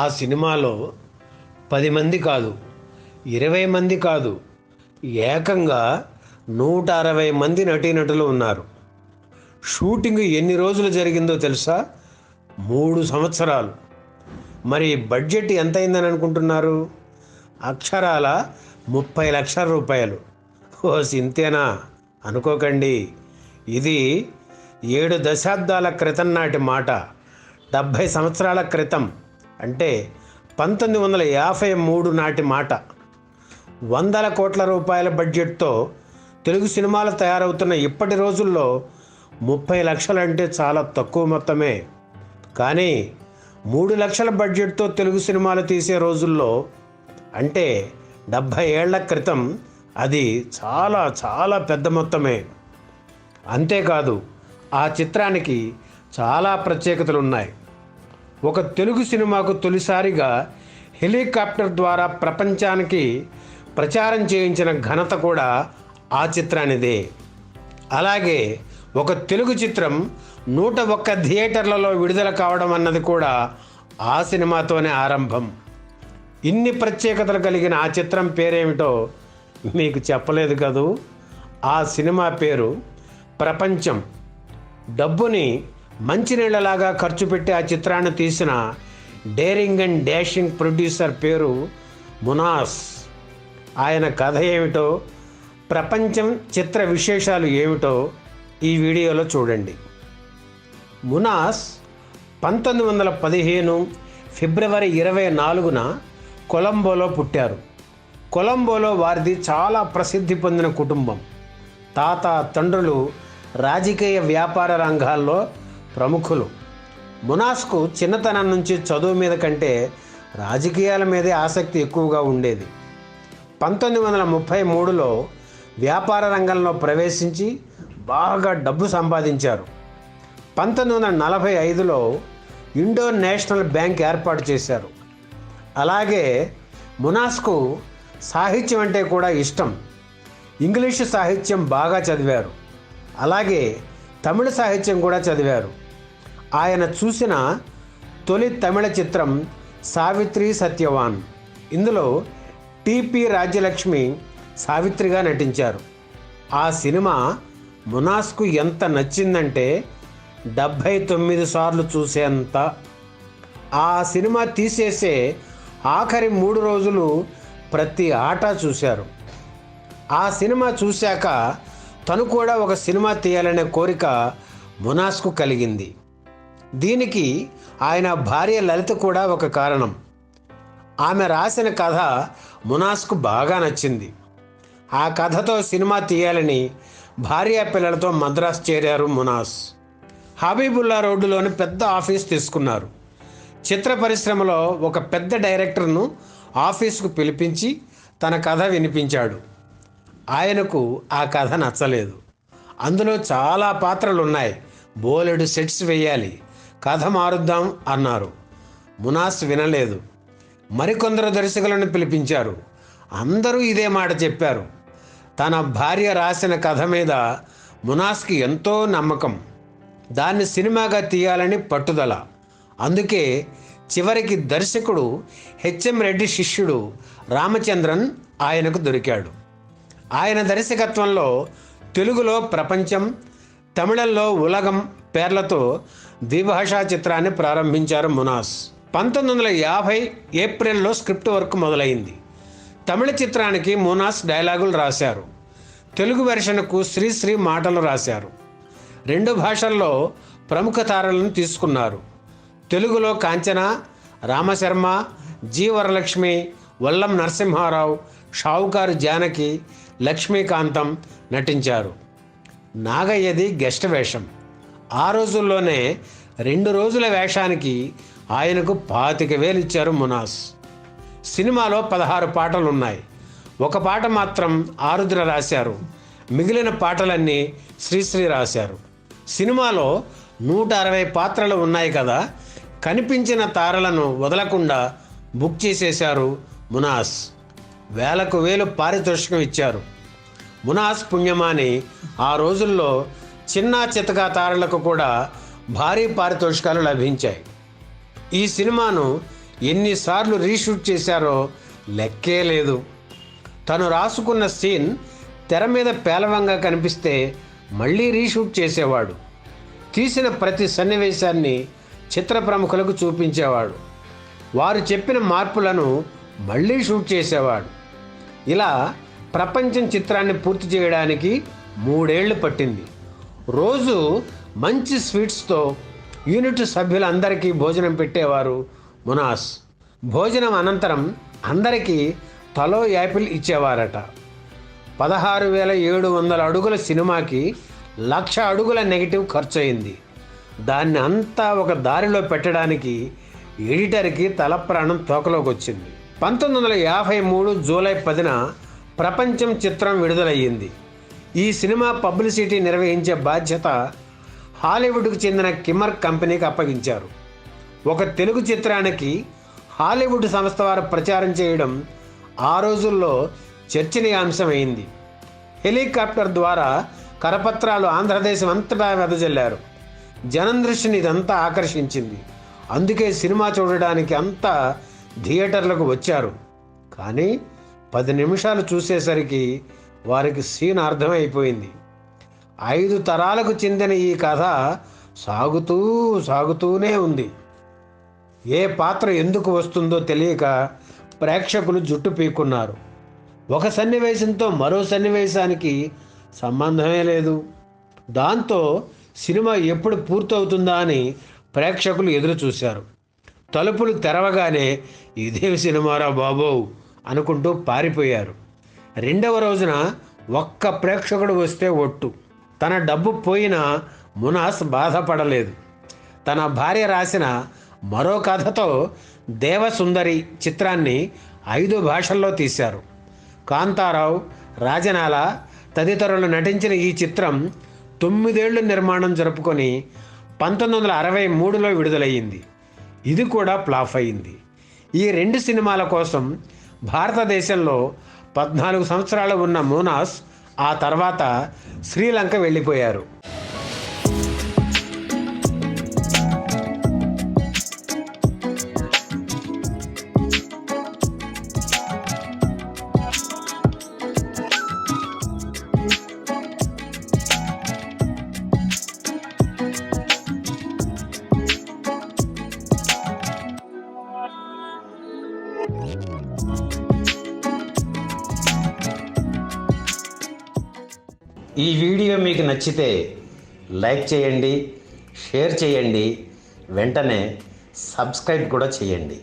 ఆ సినిమాలో 10 మంది కాదు, 20 మంది కాదు, ఏకంగా 160 మంది నటీనటులు ఉన్నారు. షూటింగ్ ఎన్ని రోజులు జరిగిందో తెలుసా? 3 సంవత్సరాలు. మరి బడ్జెట్ ఎంత అయిందని అనుకుంటున్నారు? అక్షరాల 30 లక్షల రూపాయలు. ఓ సింతేనా అనుకోకండి. ఇది 7 దశాబ్దాల క్రితం నాటి మాట. 70 సంవత్సరాల క్రితం అంటే 1953 నాటి మాట. 100 కోట్ల రూపాయల బడ్జెట్తో తెలుగు సినిమాలు తయారవుతున్న ఇప్పటి రోజుల్లో 30 లక్షలు అంటే చాలా తక్కువ మొత్తమే. కానీ 3 లక్షల బడ్జెట్తో తెలుగు సినిమాలు తీసే రోజుల్లో అంటే 70 ఏళ్ల క్రితం అది చాలా చాలా పెద్ద మొత్తమే. అంతేకాదు, ఆ చిత్రానికి చాలా ప్రత్యేకతలు ఉన్నాయి. ఒక తెలుగు సినిమాకు తొలిసారిగా హెలికాప్టర్ ద్వారా ప్రపంచానికి ప్రచారం చేయించిన ఘనత కూడా ఆ చిత్రానిదే. అలాగే ఒక తెలుగు చిత్రం 101 థియేటర్లలో విడుదల కావడం అన్నది కూడా ఆ సినిమాతోనే ఆరంభం. ఇన్ని ప్రత్యేకతలు కలిగిన ఆ చిత్రం పేరేమిటో మీకు చెప్పలేదు కదూ. ఆ సినిమా పేరు ప్రపంచం. డబ్బుని మంచినీళ్ళలాగా ఖర్చు పెట్టి ఆ చిత్రాన్ని తీసిన డేరింగ్ అండ్ డాషింగ్ ప్రొడ్యూసర్ పేరు మునాస్. ఆయన కథ ఏమిటో, ప్రపంచం చిత్ర విశేషాలు ఏమిటో ఈ వీడియోలో చూడండి. మునాస్ 1915 ఫిబ్రవరి 24న కొలంబోలో పుట్టారు. కొలంబోలో వారిది చాలా ప్రసిద్ధి పొందిన కుటుంబం. తాత, తండ్రులు రాజకీయ వ్యాపార రంగాల్లో ప్రముఖులు. మునాస్కు చిన్నతనం నుంచి చదువు మీద కంటే రాజకీయాల మీదే ఆసక్తి ఎక్కువగా ఉండేది. 1933లో వ్యాపార రంగంలో ప్రవేశించి బాగా డబ్బు సంపాదించారు. 1945లో ఇండియన్ నేషనల్ బ్యాంక్ ఏర్పాటు చేశారు. అలాగే మునాస్కు సాహిత్యం అంటే కూడా ఇష్టం. ఇంగ్లీషు సాహిత్యం బాగా చదివారు. అలాగే తమిళ సాహిత్యం కూడా చదివారు. ఆయన చూసిన తొలి తమిళ చిత్రం సావిత్రి సత్యవాన్. ఇందులో టిపి రాజ్యలక్ష్మి సావిత్రిగా నటించారు. ఆ సినిమా మునాస్కు ఎంత నచ్చిందంటే 79 సార్లు చూసేంత. ఆ సినిమా తీసేసే ఆఖరి 3 రోజులు ప్రతి ఆట చూశారు. ఆ సినిమా చూశాక తను కూడా ఒక సినిమా తీయాలనే కోరిక మునాస్కు కలిగింది. దీనికి ఆయన భార్య లలిత కూడా ఒక కారణం. ఆమె రాసిన కథ మునాస్కు బాగా నచ్చింది. ఆ కథతో సినిమా తీయాలని భార్య పిల్లలతో మద్రాసు చేరారు మునాస్. హబీబుల్లా రోడ్డులోని పెద్ద ఆఫీస్ తీసుకున్నారు. చిత్ర పరిశ్రమలో ఒక పెద్ద డైరెక్టర్ను ఆఫీసుకు పిలిపించి తన కథ వినిపించాడు. ఆయనకు ఆ కథ నచ్చలేదు. అందులో చాలా పాత్రలు ఉన్నాయి, బోలెడు సెట్స్ వేయాలి, కథ మారుద్దాం అన్నారు. మునాస్ వినలేదు. మరికొందరు దర్శకులను పిలిపించారు. అందరూ ఇదే మాట చెప్పారు. తన భార్య రాసిన కథ మీద మునాస్కి ఎంతో నమ్మకం. దాన్ని సినిమాగా తీయాలని పట్టుదల. అందుకే చివరికి దర్శకుడు హెచ్ఎం రెడ్డి శిష్యుడు రామచంద్రన్ ఆయనకు దొరికాడు. ఆయన దర్శకత్వంలో తెలుగులో ప్రపంచం, తమిళంలో ఉలగం పేర్లతో ద్విభాషా చిత్రాన్ని ప్రారంభించారు మునాస్. 1950 ఏప్రిల్లో స్క్రిప్ట్ వర్క్ మొదలైంది. తమిళ చిత్రానికి మునాస్ డైలాగులు రాశారు. తెలుగు వెర్షన్కు శ్రీశ్రీ మాటలు రాశారు. 2 భాషల్లో ప్రముఖ తారలను తీసుకున్నారు. తెలుగులో కాంచన, రామశర్మ, జి వరలక్ష్మి, వల్లం నరసింహారావు, షావుకారు జానకి, లక్ష్మీకాంతం నటించారు. నాగయ్యది గెస్ట్ వేషం. ఆ రోజుల్లోనే 2 రోజుల వేషానికి ఆయనకు 25,000 ఇచ్చారు మునాస్. సినిమాలో 16 పాటలున్నాయి. ఒక పాట మాత్రం ఆరుద్ర రాశారు. మిగిలిన పాటలన్నీ శ్రీశ్రీ రాశారు. సినిమాలో 160 పాత్రలు ఉన్నాయి కదా, కనిపించిన తారలను వదలకుండా బుక్ చేసేశారు మునాస్. వేలకు వేలు పారితోషికం ఇచ్చారు. మునాస్ పుణ్యమాని ఆ రోజుల్లో చిన్న చితకా తారలకు కూడా భారీ పారితోషికాలు లభించాయి. ఈ సినిమాను ఎన్నిసార్లు రీషూట్ చేశారో లెక్కే లేదు. తను రాసుకున్న సీన్ తెర మీద పేలవంగా కనిపిస్తే మళ్ళీ రీషూట్ చేసేవాడు. తీసిన ప్రతి సన్నివేశాన్ని చిత్ర ప్రముఖులకు చూపించేవాడు. వారు చెప్పిన మార్పులను మళ్ళీ షూట్ చేసేవాడు. ఇలా ప్రపంచం చిత్రాన్ని పూర్తి చేయడానికి 3 ఏళ్లు పట్టింది. రోజు మంచి స్వీట్స్తో యూనిట్ సభ్యులందరికీ భోజనం పెట్టేవారు మునాస్. భోజనం అనంతరం అందరికీ తలో యాపిల్ ఇచ్చేవారట. 16,700 అడుగుల సినిమాకి 1,00,000 అడుగుల నెగిటివ్ ఖర్చు అయింది. దాన్ని అంతా ఒక దారిలో పెట్టడానికి ఎడిటర్కి తల ప్రాణం తోకలోకి వచ్చింది. 1953 జూలై 10న ప్రపంచం చిత్రం విడుదలయ్యింది. ఈ సినిమా పబ్లిసిటీ నిర్వహించే బాధ్యత హాలీవుడ్కు చెందిన కిమ్మర్ కంపెనీకి అప్పగించారు. ఒక తెలుగు చిత్రానికి హాలీవుడ్ సంస్థ వారు ప్రచారం చేయడం ఆ రోజుల్లో చర్చనీయాంశమైంది. హెలికాప్టర్ ద్వారా కరపత్రాలు ఆంధ్రదేశం అంతటా వెదజల్లారు. జనం దృష్టిని ఇదంతా ఆకర్షించింది. అందుకే సినిమా చూడడానికి అంతా థియేటర్లకు వచ్చారు. కానీ 10 నిమిషాలు చూసేసరికి వారికి సీన్ అర్థమైపోయింది. 5 తరాలకు చెందిన ఈ కథ సాగుతూనే ఉంది. ఏ పాత్ర ఎందుకు వస్తుందో తెలియక ప్రేక్షకులు జుట్టు పీక్కున్నారు. ఒక సన్నివేశంతో మరో సన్నివేశానికి సంబంధమే లేదు. దాంతో సినిమా ఎప్పుడు పూర్తవుతుందా అని ప్రేక్షకులు ఎదురు చూశారు. తలుపులు తెరవగానే ఇదేమి సినిమారా బాబో అనుకుంటూ పారిపోయారు. 2వ రోజున ఒక్క ప్రేక్షకుడు వస్తే ఒట్టు. తన డబ్బు పోయినా మునాస్ బాధపడలేదు. తన భార్య రాసిన మరో కథతో దేవసుందరి చిత్రాన్ని 5 భాషల్లో తీశారు. కాంతారావు, రాజనాల తదితరులు నటించిన ఈ చిత్రం 9 ఏళ్లు నిర్మాణం జరుపుకొని 1963లో విడుదలయ్యింది. ఇది కూడా ఫ్లాప్ అయింది. ఈ 2 సినిమాల కోసం భారతదేశంలో 14 సంవత్సరాలు ఉన్న మునాస్ ఆ తర్వాత శ్రీలంక వెళ్ళిపోయారు. ఈ వీడియో మీకు నచ్చితే లైక్ చేయండి, షేర్ చేయండి, వెంటనే సబ్స్క్రైబ్ కూడా చేయండి.